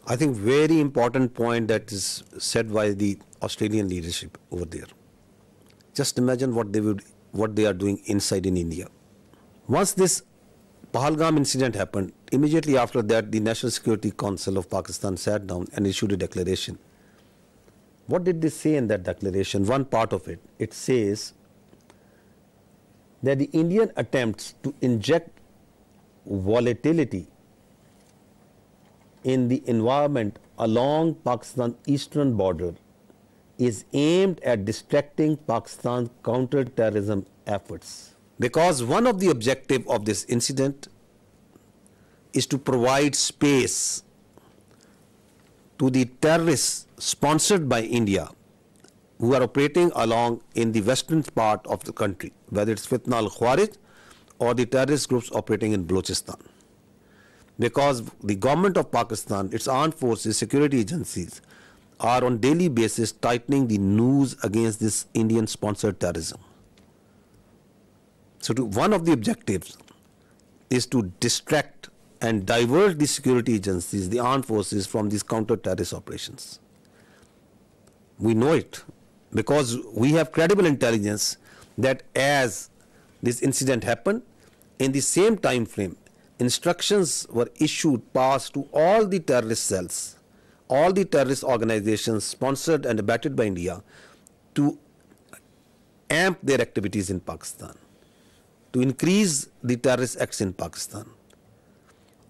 I think very important point that is said by the Australian leadership over there. Just imagine what they are doing inside in India. Once this Pahalgam incident happened, immediately after that, the National Security Council of Pakistan sat down and issued a declaration. What did they say in that declaration? One part of it, it says that the Indian attempts to inject volatility in the environment along Pakistan's eastern border is aimed at distracting Pakistan's counter-terrorism efforts. Because one of the objectives of this incident is to provide space to the terrorists sponsored by India who are operating along in the western part of the country, whether it's Fitna al-Khawarij or the terrorist groups operating in Balochistan. Because the government of Pakistan, its armed forces, security agencies are on daily basis tightening the noose against this Indian sponsored terrorism. So one of the objectives is to distract and divert the security agencies, the armed forces, from these counter-terrorist operations. We know it because we have credible intelligence that as this incident happened, in the same time frame, instructions were issued, passed to all the terrorist cells, all the terrorist organizations sponsored and abetted by India to amp their activities in Pakistan, to increase the terrorist acts in Pakistan.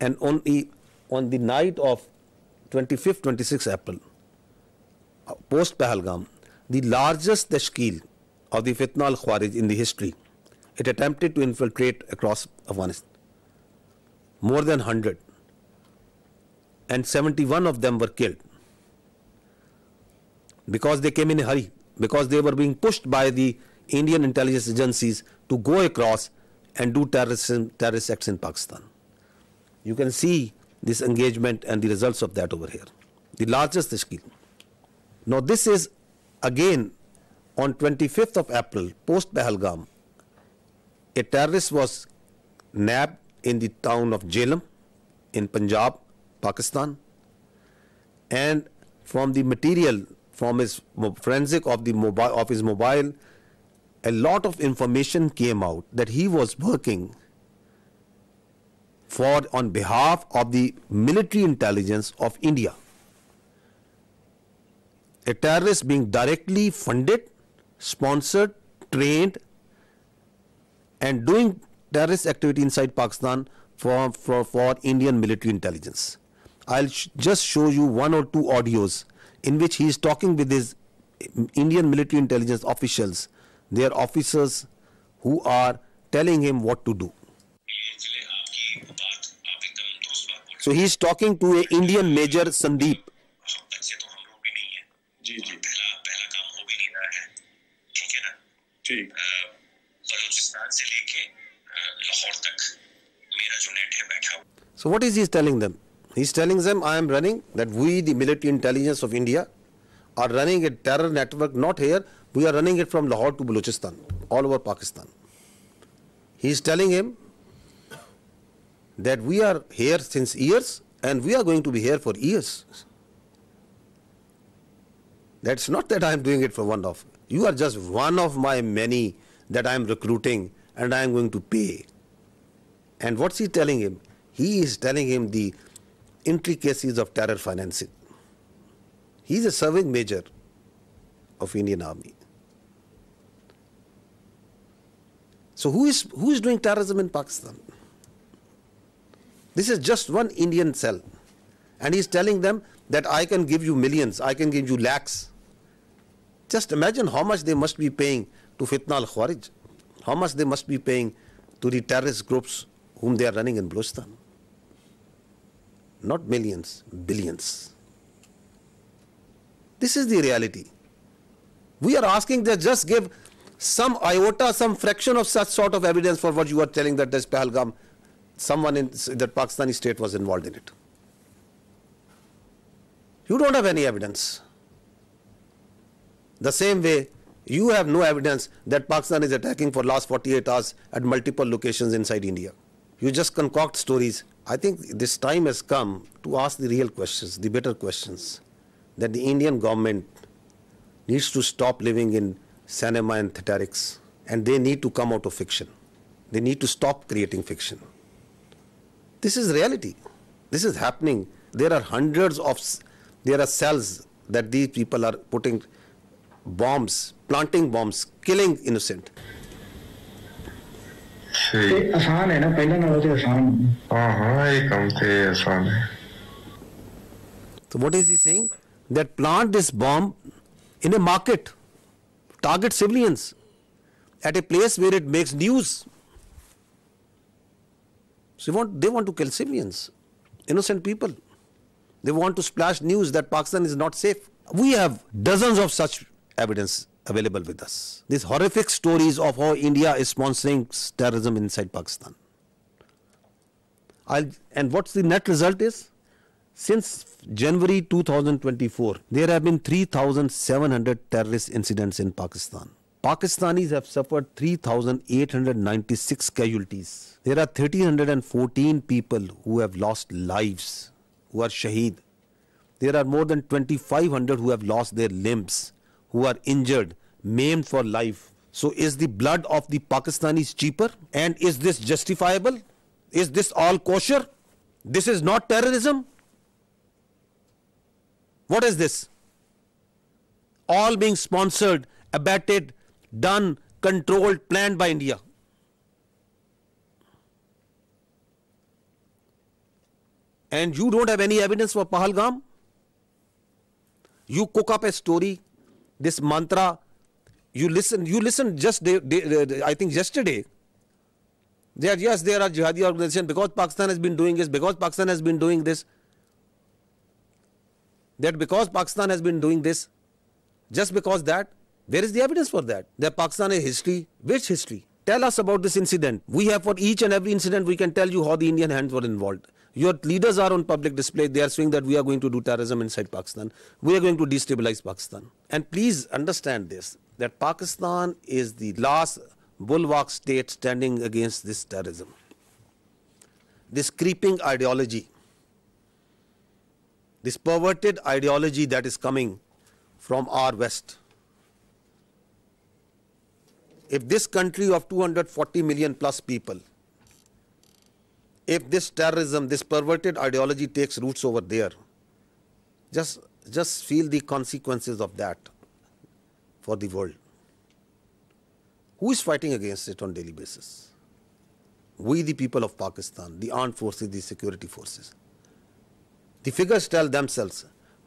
And on the night of 25th, 26th April, post Pahalgam, the largest tashkeel of the Fitna al-Khawarij in the history, it attempted to infiltrate across Afghanistan. More than 100. And 71 of them were killed. Because they came in a hurry, because they were being pushed by the Indian intelligence agencies to go across and do terrorist acts in Pakistan. You can see this engagement and the results of that over here. The largest tashkeel. Now this is again on 25th of April, post Pahalgam, a terrorist was nabbed in the town of Jhelum in Punjab, Pakistan, and from the material, from his forensic of his mobile, a lot of information came out that he was working on behalf of the military intelligence of India. A terrorist being directly funded, sponsored, trained, and doing terrorist activity inside Pakistan for Indian military intelligence. I'll just show you one or two audios in which he is talking with his Indian military intelligence officials, their officers who are telling him what to do. So he is talking to an Indian Major Sandeep. So what is he telling them? He's telling them, I am running, that we, the military intelligence of India, are running a terror network, not here, we are running it from Lahore to Balochistan, all over Pakistan. He's telling him that we are here since years and we are going to be here for years. That's not that I am doing it for one off. You are just one of my many that I am recruiting and I am going to pay. And what's he telling him? He is telling him the intricacies of terror financing. He is a serving major of Indian Army. So who is doing terrorism in Pakistan? This is just one Indian cell. And he is telling them that I can give you millions, I can give you lakhs. Just imagine how much they must be paying to Fitna al-Khawarij, how much they must be paying to the terrorist groups whom they are running in Balochistan. Not millions, billions. This is the reality. We are asking that just give some iota, some fraction of such sort of evidence for what you are telling that this Pahalgam, someone in that Pakistani state was involved in it. You don't have any evidence. The same way, you have no evidence that Pakistan is attacking for last 48 hours at multiple locations inside India. You just concoct stories I think this time has come to ask the real questions, the better questions, that the Indian government needs to stop living in cinema and theatrics, and they need to come out of fiction. They need to stop creating fiction. This is reality. This is happening. There are there are cells that these people are putting bombs, planting bombs, killing innocent. आसान है ना, पहले ना होते आसान। हाँ ये काम थे आसान है। So what is he saying? That plant this bomb in a market, target civilians at a place where it makes news. So they want to kill civilians, innocent people. They want to splash news that Pakistan is not safe. We have dozens of such evidence available with us. These horrific stories of how India is sponsoring terrorism inside Pakistan. And what's the net result is? Since January 2024, there have been 3,700 terrorist incidents in Pakistan. Pakistanis have suffered 3,896 casualties. There are 1,314 people who have lost lives, who are shaheed. There are more than 2,500 who have lost their limbs, who are injured, maimed for life. So is the blood of the Pakistanis cheaper? And is this justifiable? Is this all kosher? This is not terrorism? What is this? All being sponsored, abetted, done, controlled, planned by India. And you don't have any evidence for Pahalgam? You cook up a story, this mantra, you listen just, I think yesterday, that yes, there are jihadi organizations because Pakistan has been doing this, because Pakistan has been doing this, that because Pakistan has been doing this, just because that, where is the evidence for that? That Pakistan has history. Which history? Tell us about this incident. We have, for each and every incident, we can tell you how the Indian hands were involved. Your leaders are on public display. They are saying that we are going to do terrorism inside Pakistan. We are going to destabilize Pakistan. And please understand this, that Pakistan is the last bulwark state standing against this terrorism. This creeping ideology, this perverted ideology that is coming from our West. If this country of 240 million plus people, if this terrorism, this perverted ideology takes roots over there, just feel the consequences of that for the world. Who is fighting against it on a daily basis? We, the people of Pakistan, the armed forces, the security forces. The figures tell themselves,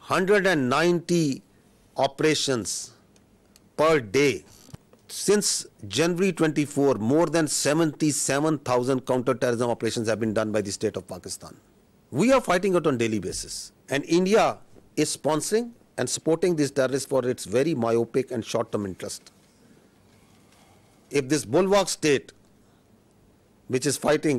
190 operations per day. Since January 24, more than 77,000 counter-terrorism operations have been done by the state of Pakistan. We are fighting it on a daily basis. And India is sponsoring and supporting these terrorists for its very myopic and short-term interest. If this bulwark state, which is fighting